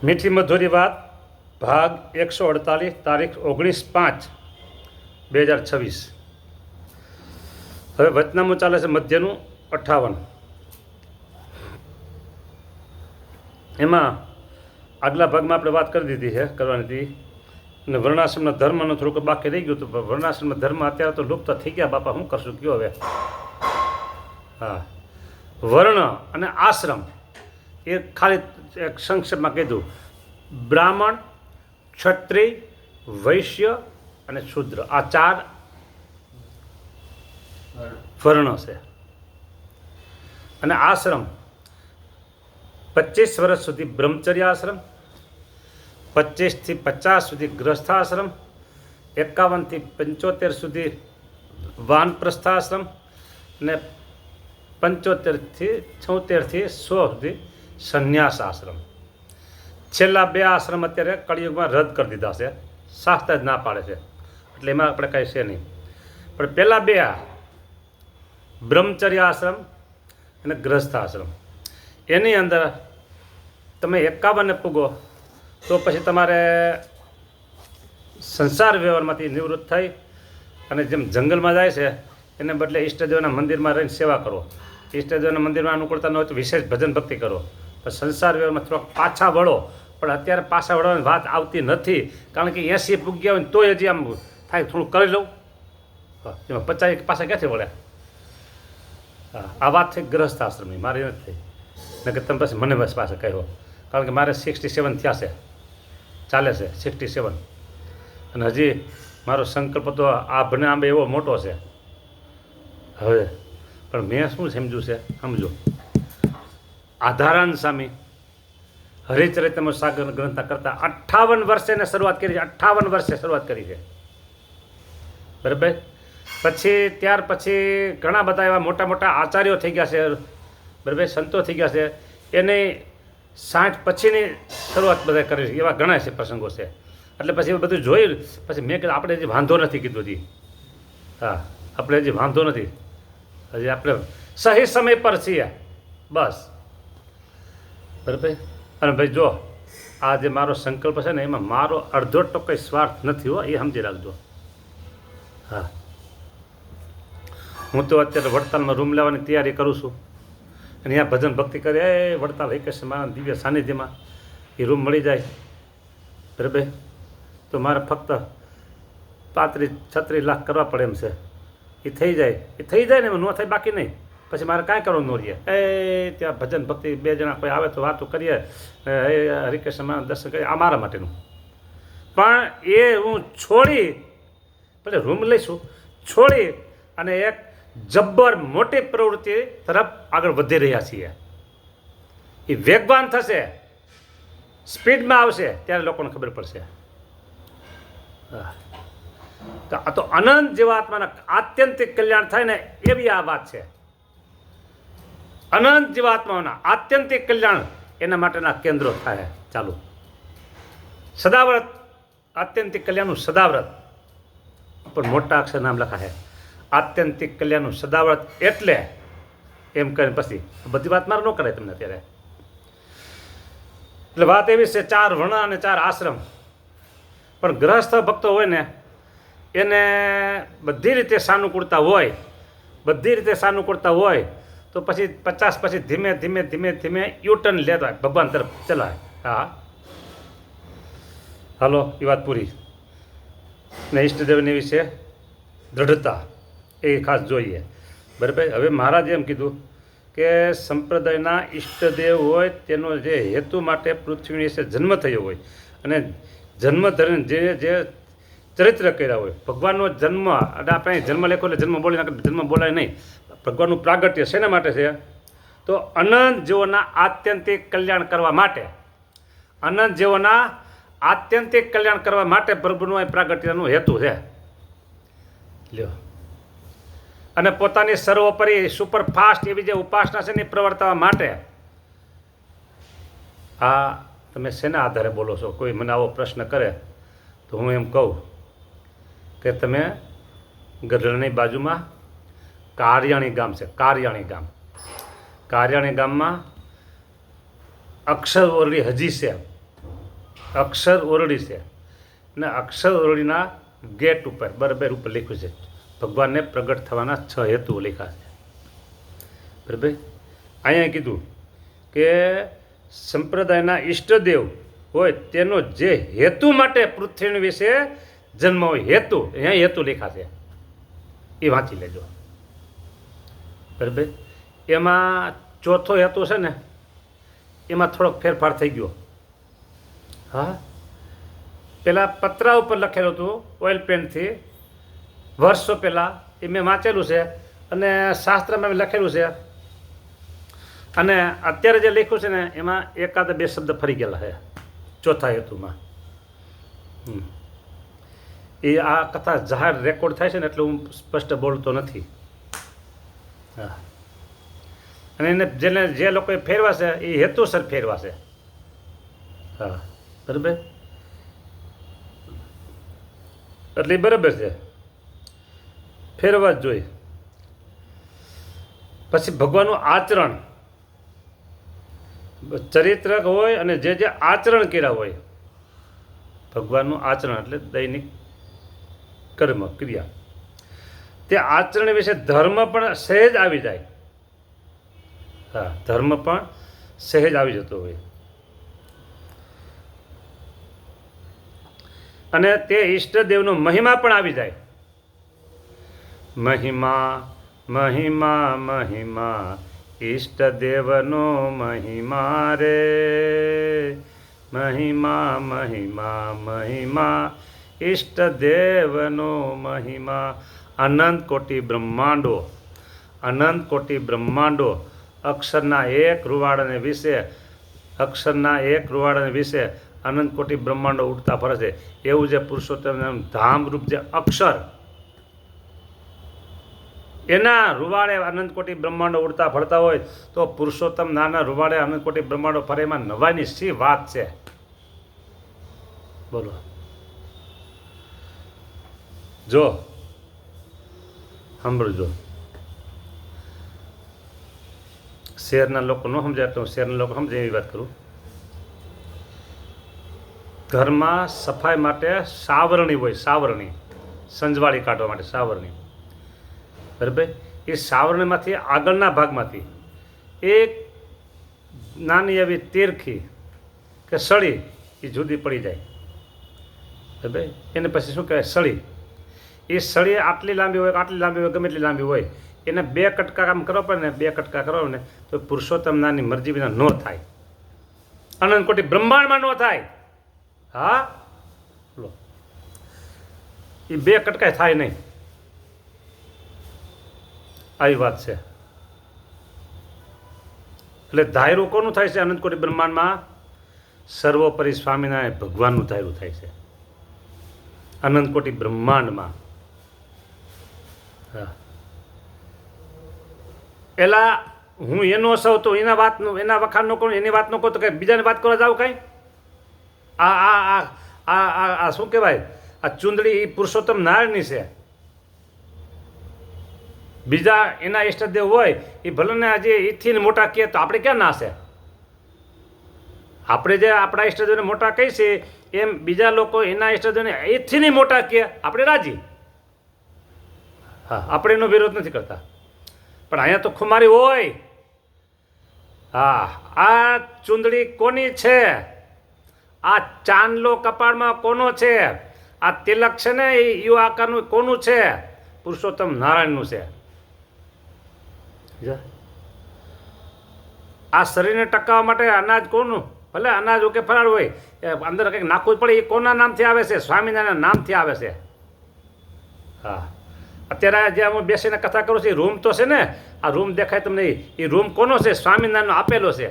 મીઠી મધુરી વાત ભાગ 148 તારીખ 19/5/2026। હવે વચનામું ચાલે છે મધ્યનું 58। એમાં આગલા ભાગમાં આપણે વાત કરી દીધી છે કરવાની હતી, અને વર્ણાશ્રમના ધર્મનો થોડુંક બાકી રહી ગયું હતું। વર્ણાશ્રમના ધર્મ અત્યારે તો લુપ્ત થઈ ગયા બાપા, શું કરશું કયો હવે। હા, વર્ણ અને આશ્રમ એ ખાલી એક સંક્ષેપમાં કીધું। બ્રાહ્મણ, ક્ષત્રિય, વૈશ્ય અને શૂદ્ર, આ 4 વર્ણો છે। અને આશ્રમ 25 વર્ષ સુધી બ્રહ્મચર્ય આશ્રમ, 25 થી 50 સુધી ગ્રસ્થાશ્રમ, 51 થી 75 સુધી વાનપ્રસ્થાશ્રમ, અને 75 થી 76 થી 100 સુધી સંન્યાસ આશ્રમ। છેલ્લા 2 આશ્રમ અત્યારે કળિયુગમાં રદ કરી દીધા છે, શાસ્ત્ર જ ના પાડે છે, એટલે એમાં આપણે કાંઈ છે નહીં। પણ પહેલાં 2 બ્રહ્મચર્ય આશ્રમ અને ગ્રસ્થ આશ્રમ, એની અંદર તમે 51 પૂગો તો પછી તમારે સંસાર વ્યવહારમાંથી નિવૃત્ત થઈ અને જેમ જંગલમાં જાય છે એને બદલે ઈષ્ટદેવના મંદિરમાં રહીને સેવા કરો। ઈષ્ટદેવના મંદિરમાં અનુકૂળતા ન હોય તો વિશેષ ભજન ભક્તિ કરો। પણ સંસાર વ્યવહારમાં થોડાક પાછા વળો, પણ અત્યારે પાછા વળવાની વાત આવતી નથી, કારણ કે 80 પૂગ્યા હોય ને તોય હજી આમ થાય થોડું કરી લઉં, એમાં 50 પાછા ક્યાંથી વળ્યા। આ વાત થઈ ગ્રસ્થ આશ્રમની, મારી નથી થઈ, નકર તમે પછી મને બસ પાસે કહ્યો, કારણ કે મારે 67 થયા છે, ચાલે છે 67, અને હજી મારો સંકલ્પ તો આંબને આંબે એવો મોટો છે હવે। પણ મેં શું સમજ્યું છે, સમજો, આધારાન સ્વામી હરિચરિતમ સાગર ગ્રંથ કરતા 58 વર્ષે ને શરૂઆત કરી છે, 58 વર્ષે શરૂઆત કરી છે, બરાબર। પછી ત્યાર પછી ઘણા બધા એવા મોટા મોટા આચાર્યો થઈ ગયા છે, બરાબર, સંતો થઈ ગયા છે, એને 60 પછીની શરૂઆત બધા કરી છે, એવા ઘણા છે પ્રસંગો છે। એટલે પછી એ બધું જોયું પછી મેં કીધું આપણે હજી વાંધો નથી કીધું હજી, હા આપણે હજી વાંધો નથી, હજી આપણે સહી સમય પર છીએ બસ, બરાબર। અને ભાઈ જો આ જે મારો સંકલ્પ છે ને એમાં મારો અડધો ટકો સ્વાર્થ નથી હો, એ સમજી રાખજો। હા, હું તો અત્યારે વડતાલમાં રૂમ લેવાની તૈયારી કરું છું, અને અહીંયા ભજન ભક્તિ કરે, એ વડતાલ હરિકૃષ્ણ મારા દિવ્ય સાનિધ્યમાં એ રૂમ મળી જાય, બરાબર, તો મારે ફક્ત 35-36 લાખ કરવા પડે એમ છે, એ થઈ જાય ને, ન થાય બાકી નહીં, પછી મારે કાંઈ કરવું ન રહીએ। એ ત્યાં ભજન ભક્તિ 2 જણા કોઈ આવે તો વાતો કરીએ, હરિકૃષ્ણ મારા દર્શન કરીએ, આ મારા માટેનું। પણ એ હું છોડી, ભલે રૂમ લઈશું, છોડી અને એક જબ્બર મોટી પ્રવૃત્તિ તરફ આગળ વધી રહ્યા છીએ। એ વેગવાન થશે, સ્પીડમાં આવશે, ત્યારે લોકોને ખબર પડશે। તો આ તો અનંત જીવાત્માના આત્યંતિક કલ્યાણ થાય ને એવી આ વાત છે। અનંત જીવાત્માઓના આત્યંતિક કલ્યાણ એના માટેના કેન્દ્રો થાય ચાલુ। સદાવ્રત, આત્યંતિક કલ્યાણનું સદાવ્રત પણ મોટા અક્ષર નામ લખા છે, આત્યંતિક કલ્યાણનું સદાવ્રત એટલે એમ કરીને પછી બધી વાત મારે ન કરાય તમને અત્યારે। એટલે વાત એવી છે 4 વર્ણ અને 4 આશ્રમ, પણ ગ્રહસ્થ ભક્તો હોય ને એને બધી રીતે સાનુકૂળતા હોય, તો પછી 50 પછી ધીમે ધીમે યુટર્ન લેતા ભગવાન તરફ ચલાય। હા હાલો, એ વાત પૂરી। ને ઈષ્ટદેવની વિશે દ્રઢતા એ ખાસ જોઈએ, બરાબર। હવે મહારાજે એમ કીધું કે સંપ્રદાયના ઈષ્ટદેવ હોય તેનો જે હેતુ માટે પૃથ્વી વિશે જન્મ થયો હોય અને જન્મ ધરીને જે ચરિત્ર કર્યા હોય, ભગવાનનો જન્મ, આપણે જન્મ લેખો એટલે જન્મ બોલી નાખે, જન્મ બોલાય નહીં, ભગવાનનું પ્રાગટ્ય શેના માટે છે, તો અનંત જીવોના આત્યંતિક કલ્યાણ કરવા માટે, અનંત જીવોના આત્યંતિક કલ્યાણ કરવા માટે પ્રભુનું પ્રાગટ્યનો હેતુ છે, લ્યો। અને પોતાની સર્વોપરી સુપરફાસ્ટ એવી જે ઉપાસના છે ને પ્રવર્તવા માટે। આ તમે શેના આધારે બોલો છો? કોઈ મને આવો પ્રશ્ન કરે તો હું એમ કહું કે તમે ગઢડાની બાજુમાં કારિયાણી ગામ છે, કારિયાણી ગામમાં અક્ષર ઓરડી હજી છે, અક્ષર ઓરડી છે અને અક્ષર ઓરડીના ગેટ ઉપર બરાબર ઉપર લખ્યું છે ભગવાનને પ્રગટ થવાના 6 હેતુઓ લખ્યા છે. બરાબર. અહીંયા કીધું કે સંપ્રદાયના ઈષ્ટદેવ હોય તેનો જે હેતુ માટે પૃથ્વી વિશે જન્મ હોય હેતુ, અહીંયા હેતુ લખ્યા છે, એ વાંચી લેજો. બરાબર. એમાં ચોથો હેતુ છે ને, એમાં થોડોક ફેરફાર થઈ ગયો. હા, પેલા પતરા ઉપર લખેલું હતું ઓઇલ પેન્ટથી વર્ષો પહેલાં, એ મેં વાંચેલું છે અને શાસ્ત્રમાં લખેલું છે. અને અત્યારે જે લખ્યું છે ને એમાં એકાદ 2 શબ્દ ફરી ગયેલા છે ચોથા હેતુમાં. એ આ કથા જાહેર રેકોર્ડ થાય છે ને એટલે હું સ્પષ્ટ બોલતો નથી. હા, અને એને જે લોકોએ ફેરવા છે એ હેતુસર ફેરવા છે. હા, બરાબર. એટલે એ બરાબર છે, ફેરવા જ જોઈએ. પછી ભગવાનનું આચરણ, ચરિત્ર હોય અને જે આચરણ કર્યા હોય, ભગવાનનું આચરણ એટલે દૈનિક કર્મ ક્રિયા, તે આચરણ વિશે ધર્મ પણ સહેજ આવી જાય. હા, ધર્મ પણ સહેજ આવી જતો હોય. અને તે ઈષ્ટદેવનો મહિમા પણ આવી જાય. મહિમા મહિમા મહિમા ઈષ્ટદેવનો મહિમા રે, મહિમા મહિમા મહિમા ઈષ્ટદેવનો મહિમા. અનંત કોટી બ્રહ્માંડો, અનંત કોટી બ્રહ્માંડો અક્ષરના એક રૂવાડાને વિશે, અક્ષરના એક રૂવાડાને વિશે અનંત કોટી બ્રહ્માંડો ઉડતા ફરે છે. એવું જે પુરુષોત્તમ ધામરૂપ જે અક્ષર, એના રૂવાડે અનંત કોટી બ્રહ્માંડો ઉડતા ફરતા હોય તો પુરુષોત્તમ નાના રૂવાડે અનંત કોટી બ્રહ્માંડો ફરે, એમાં નવાઈની શી વાત છે? બોલો. જો સાંભળજો, શહેરના લોકો ન સમજાય તો શહેરના લોકો સમજે એવી વાત કરું. ઘરમાં સફાઈ માટે સાવરણી હોય, સાવરણી સંજવાળી કાઢવા માટે સાવરણી. બરાબર. એ સાવરણીમાંથી આગળના ભાગમાંથી એક નાની એવી તીરખી કે સળી એ જુદી પડી જાય. બરાબર. એને પછી શું કહેવાય? સળી. એ સળી આટલી લાંબી હોય, આટલી લાંબી હોય, ગમે એટલી લાંબી હોય, એને 2 કટકા કામ કરવા પડે ને, 2 કટકા કરવા ને તો પુરુષોત્તમ નાની મરજી વિના ન થાય, અનંત કોટી બ્રહ્માંડમાં ન થાય. હા, લો, એ 2 કટકા થાય નહીં. આવી વાત છે. એટલે ધાયરું કોનું થાય છે અનંત કોટી બ્રહ્માંડમાં? સર્વોપરી સ્વામિનારાયણ ભગવાનનું ધાયરું થાય છે અનંત કોટી બ્રહ્માંડમાં. હા, પેલા હું એનો સૌ તો એના વાતનું, એના વખાણ ન કરું, એની વાત ન કહું તો કઈ બીજાની વાત કરવા જાવ કઈ? આ આ આ આ આ શું કહેવાય? આ ચુંદડી એ પુરુષોત્તમ નારાયણની છે. બીજા એના ઈષ્ટદેવ હોય એ ભલે ને આજે એથી મોટા કહે તો આપણે ક્યાં ના છે? આપણે જે આપણા ઈષ્ટદેવને મોટા કહી છે એમ બીજા લોકો એના ઈષ્ટદેવને એથી નહીં મોટા કહે, આપણે રાજી. હા, આપણે એનો વિરોધ નથી કરતા. પણ અહીંયા તો ખુમારી હોય. હા, આ ચુંદડી કોની છે? આ ચાંદલો કપાળમાં કોનો છે? આ તિલક છે ને એ યુ આકારનું કોનું છે? પુરુષોત્તમ નારાયણનું છે. આ શરીરને ટકાવવા માટે અનાજ કોનું? ભલે અનાજ કે ફરાળ હોય, એ અંદર કંઈક નાખવું જ પડે. એ કોના નામથી આવે છે? સ્વામિનારાયણ નામથી આવે છે. હા, અત્યારે જે હું બેસીને કથા કરું છું એ રૂમ તો છે ને, આ રૂમ દેખાય તમને, એ રૂમ કોનો છે? સ્વામિનારાયણનો આપેલો છે.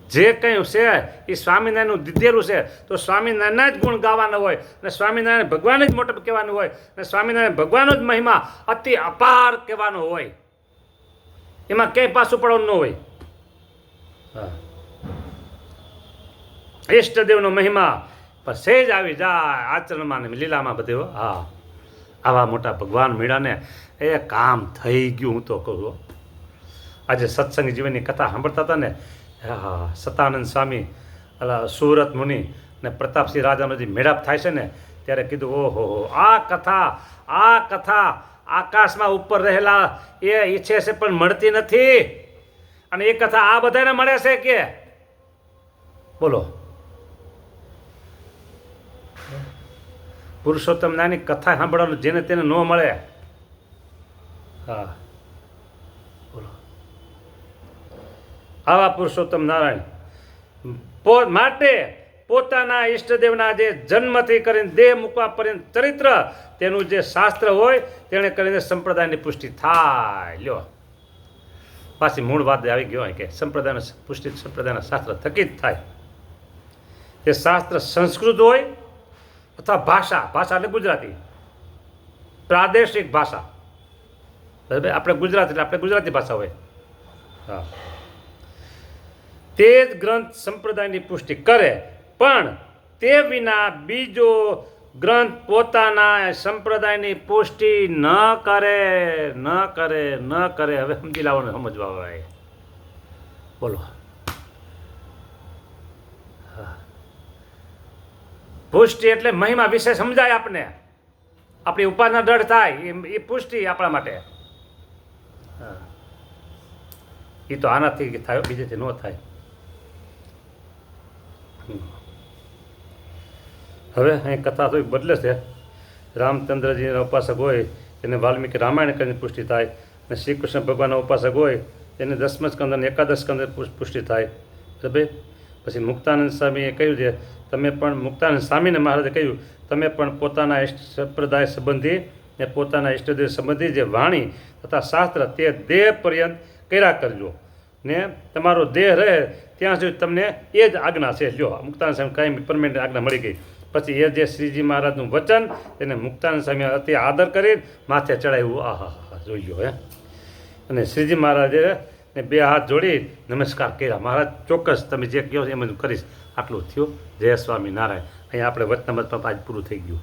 જે કંઈ છે એ સ્વામિનારાયણનું દીધેલું છે. તો સ્વામિનારાયણના જ ગુણ ગાવાના હોય અને સ્વામિનારાયણ ભગવાન જ મોટો કહેવાનું હોય અને સ્વામિનારાયણ ભગવાનનો જ મહિમા અતિ અપાર કહેવાનો હોય. એમાં ક્યાંય પાછું પડવાનું ન હોય. હા, ઈષ્ટદેવનો મહિમા પણ સહેજ આવી જાય આચરણમાં ને લીલામાં બધે. હા, આવા મોટા ભગવાન મળ્યાને એ કામ થઈ ગયું. હું તો કહું, આજે સત્સંગ જીવનની કથા સાંભળતા હતા ને, હા, સતાનંદ સ્વામી અલા સુરત મુનિ ને પ્રતાપસિંહ રાજાનો જે મેળાપ થાય છે ને ત્યારે કીધું ઓહો હો આ કથા આકાશમાં ઉપર રહેલા એ ઈચ્છે છે પણ મળતી નથી, અને એ કથા આ બધાને મળે છે કે બોલો. પુરુષોત્તમ નાની કથા સાંભળવાનું જેને તેને ન મળે. હા બોલો. આવા પુરુષોત્તમ નારાયણ માટે પોતાના ઈષ્ટદેવના જે જન્મથી કરીને દેહ મૂકવા પર્યંત ચરિત્ર તેનું જે શાસ્ત્ર હોય તેણે કરીને સંપ્રદાયની પુષ્ટિ થાય. લ્યો પાછી મૂળ વાત આવી ગયો કે સંપ્રદાયની પુષ્ટિ સંપ્રદાયના શાસ્ત્ર થકી જ થાય. તે શાસ્ત્ર સંસ્કૃત હોય અથવા ભાષા એટલે ગુજરાતી, પ્રાદેશિક ભાષા. બરાબર, આપણે ગુજરાતી એટલે આપણે ગુજરાતી ભાષા હોય. હા, તે જ ગ્રંથ સંપ્રદાયની પુષ્ટિ કરે, પણ તે વિના બીજો ગ્રંથ પોતાના સંપ્રદાયની પુષ્ટિ ન કરે. હવે સમજી લાવવાનું, સમજવા આવે. બોલો. પુષ્ટિ એટલે મહિમા વિશે સમજાય આપને, આપણી ઉપાસના દૃઢ થાય એ પુષ્ટિ આપણા માટે. એ તો આનાથી થાય, બીજેથી ન થાય. હવે અહીં કથા થોડી બદલે છે. રામચંદ્રજીના ઉપાસક હોય તેને વાલ્મીકી રામાયણ કરીને પુષ્ટિ થાય, અને શ્રી કૃષ્ણ ભગવાનના ઉપાસક હોય તેને 10મ સ્કંદ અને 11 સ્કંદ પુષ્ટિ થાય. બરાબર. પછી મુક્તાનંદ સ્વામીએ કહ્યું છે, તમે પણ મુક્તાનંદ સ્વામીને મહારાજે કહ્યું, તમે પણ પોતાના સંપ્રદાય સંબંધી ને પોતાના ઈષ્ટદેવ સંબંધી જે વાણી તથા શાસ્ત્ર તે દેહ પર્યંત કર્યા કરજો, ને તમારો દેહ રહે ત્યાં સુધી તમને એ જ આજ્ઞા છે. લ્યો, મુક્તાનંદ સ્વામી કાંઈ પરમેનન્ટ આજ્ઞા મળી ગઈ. પછી એ જે શ્રીજી મહારાજનું વચન તેને મુક્તાનંદ સ્વામી અતિ આદર કરી માથે ચડાવ્યું. આહા જોઈ લો. અને શ્રીજી મહારાજે ને 2 હાથ જોડી નમસ્કાર કર્યા. મહારાજ ચોક્કસ તમે જે કહો એમ જ કરીશ. આટલું થયું. જય સ્વામિનારાયણ. અહીંયા આપણે વચનામૃતમાં આજ પૂરું થઈ ગયું.